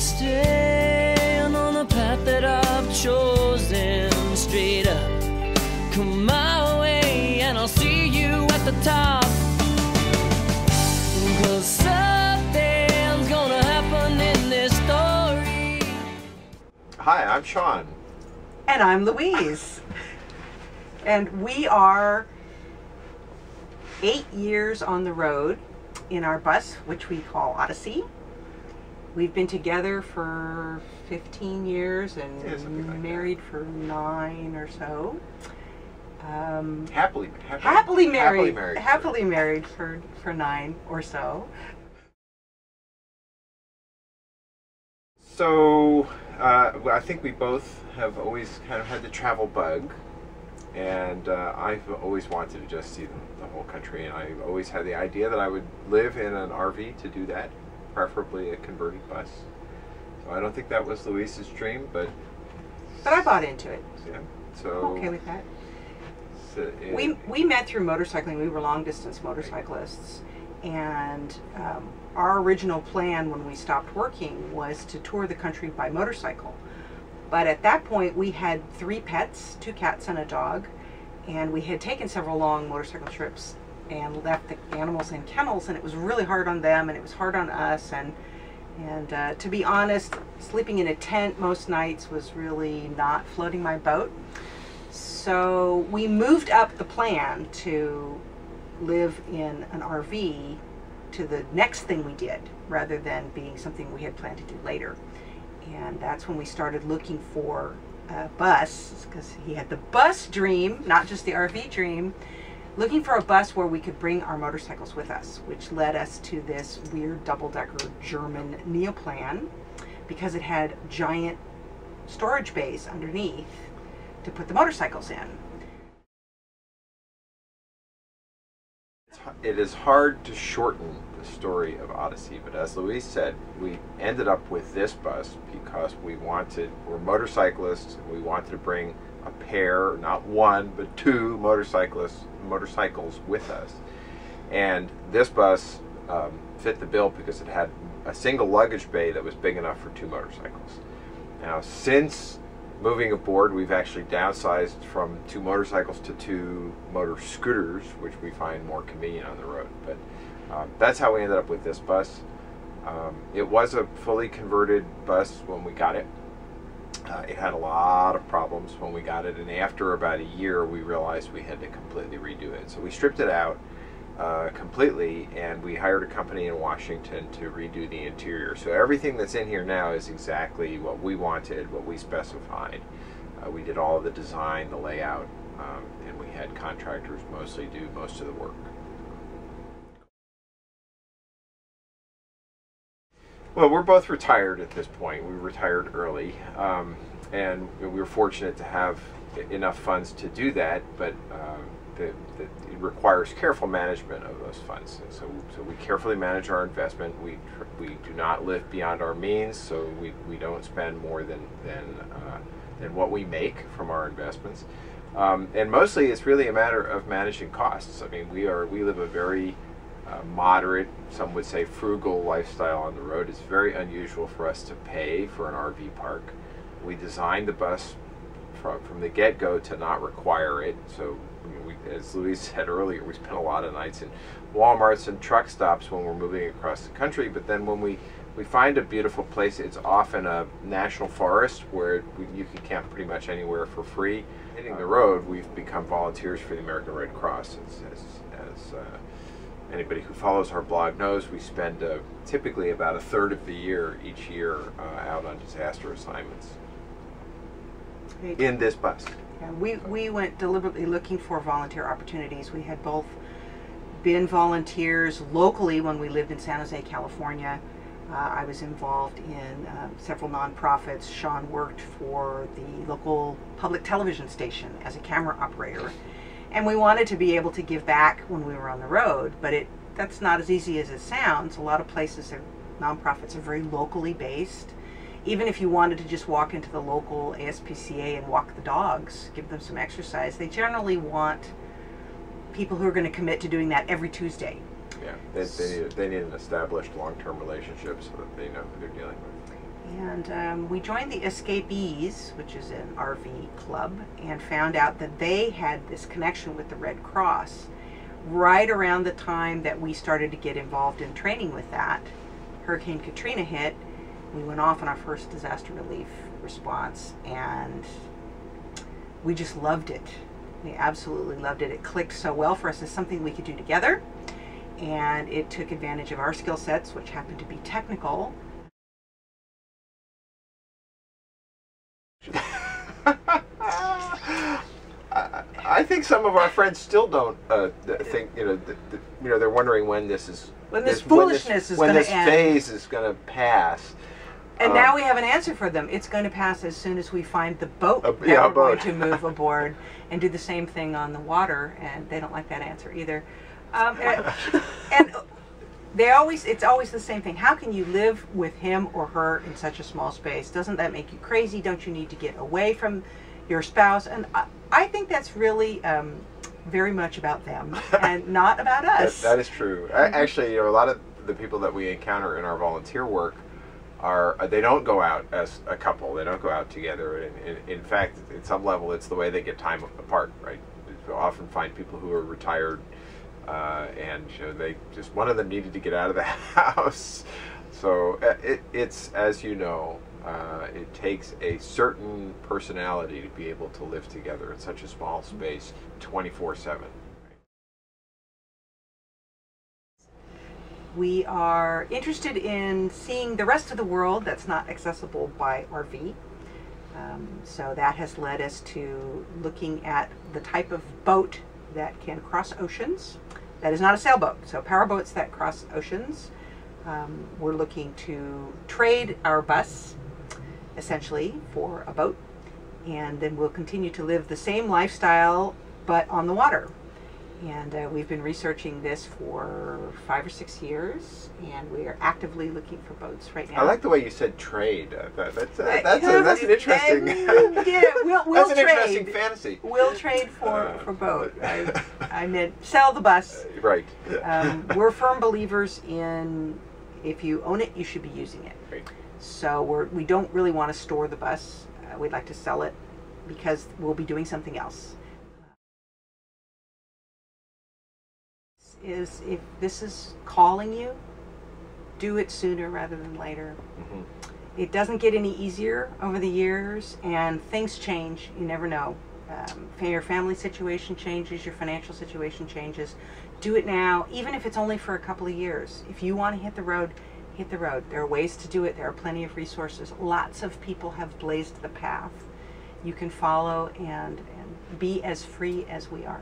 Staying on the path that I've chosen, straight up, come my way, and I'll see you at the top. 'Cause something's gonna happen in this story. Hi, I'm Sean. And I'm Louise. And we are 8 years on the road in our bus, which we call Odyssey. We've been together for 15 years and like married for 9 or so. Happily married for 9 or so. So, I think we both have always kind of had the travel bug, and I've always wanted to just see the whole country, and I've always had the idea that I would live in an RV to do that, preferably a converted bus. So I don't think that was Louise's dream, but I bought into it. Yeah, so I'm okay with that. So we met through motorcycling. We were long distance motorcyclists, and our original plan when we stopped working was to tour the country by motorcycle. But at that point we had 3 pets, 2 cats and a dog, and we had taken several long motorcycle trips and left the animals in kennels, and it was really hard on them and it was hard on us, and to be honest, sleeping in a tent most nights was really not floating my boat. So we moved up the plan to live in an RV to the next thing we did, rather than being something we had planned to do later. And that's when we started looking for a bus, because he had the bus dream, not just the RV dream, looking for a bus where we could bring our motorcycles with us, which led us to this weird double-decker German neoplan, because it had giant storage bays underneath to put the motorcycles in. It is hard to shorten the story of Odyssey, but as Louise said, we ended up with this bus because we're motorcyclists, and we wanted to bring a pair, not 1, but 2 motorcycles with us. And this bus fit the bill because it had a single luggage bay that was big enough for 2 motorcycles. Now, since moving aboard, we've actually downsized from 2 motorcycles to 2 motor scooters, which we find more convenient on the road. But that's how we ended up with this bus. It was a fully converted bus when we got it. It had a lot of problems when we got it, and after about a year we realized we had to completely redo it. So we stripped it out completely, and we hired a company in Washington to redo the interior. So everything that's in here now is exactly what we wanted, what we specified. We did all of the design, the layout, and we had contractors mostly do most of the work. Well, we're both retired at this point. We retired early, and we were fortunate to have enough funds to do that, but it requires careful management of those funds. So we carefully manage our investment. We do not live beyond our means, so we don't spend more than what we make from our investments. And mostly it's really a matter of managing costs. I mean, we live a very moderate, some would say frugal lifestyle on the road. It's very unusual for us to pay for an RV park. We designed the bus from the get-go to not require it. So, as Louise said earlier, we spent a lot of nights in Walmarts and truck stops when we're moving across the country. But then when we find a beautiful place, it's often a national forest where you can camp pretty much anywhere for free. Hitting the road, we've become volunteers for the American Red Cross. As anybody who follows our blog knows, we spend typically about 1/3 of the year each year out on disaster assignments in this bus. Yeah, we went deliberately looking for volunteer opportunities. We had both been volunteers locally when we lived in San Jose, California. I was involved in several nonprofits. Sean worked for the local public television station as a camera operator. And we wanted to be able to give back when we were on the road, but that's not as easy as it sounds. A lot of places, nonprofits are very locally based. Even if you wanted to just walk into the local ASPCA and walk the dogs, give them some exercise, they generally want people who are going to commit to doing that every Tuesday. Yeah, they need an established long-term relationship so that they know who they're dealing with. And we joined the Escapees, which is an RV club, and found out that they had this connection with the Red Cross. Right around the time that we started to get involved in training with that, Hurricane Katrina hit. We went off on our first disaster relief response, and we just loved it. We absolutely loved it. It clicked so well for us as something we could do together, and it took advantage of our skill sets, which happened to be technical. I think some of our friends still don't think, they're wondering when this is, when this foolishness is going to end. When this phase is going to pass. And now we have an answer for them. It's going to pass as soon as we find the boat that we're going to move aboard and do the same thing on the water. And they don't like that answer either. And it's always the same thing. How can you live with him or her in such a small space? Doesn't that make you crazy? Don't you need to get away from your spouse? And I think that's really very much about them and not about us. That is true. Actually, a lot of the people that we encounter in our volunteer work they don't go out as a couple. They don't go out together. In fact, at some level, it's the way they get time apart, right? You often find people who are retired, and they just, one of them needed to get out of the house. So it's, as you know, it takes a certain personality to be able to live together in such a small space 24/7. We are interested in seeing the rest of the world that's not accessible by RV. So that has led us to looking at the type of boat that can cross oceans. That is not a sailboat, so power boats that cross oceans. We're looking to trade our bus, essentially, for a boat. And then we'll continue to live the same lifestyle, but on the water. And we've been researching this for 5 or 6 years, and we are actively looking for boats right now. I like the way you said trade. That's an interesting. We'll that's an trade. Interesting fantasy. We'll trade for boat. I meant sell the bus. Right. We're firm believers in, if you own it, you should be using it. Right. So we don't really want to store the bus. We'd like to sell it because we'll be doing something else. Is if this is calling you, do it sooner rather than later. Mm-hmm. It doesn't get any easier over the years, and things change. You never know. Your family situation changes, your financial situation changes. Do it now, even if it's only for a couple of years. If you want to hit the road, hit the road. There are ways to do it. There are plenty of resources. Lots of people have blazed the path. You can follow and be as free as we are.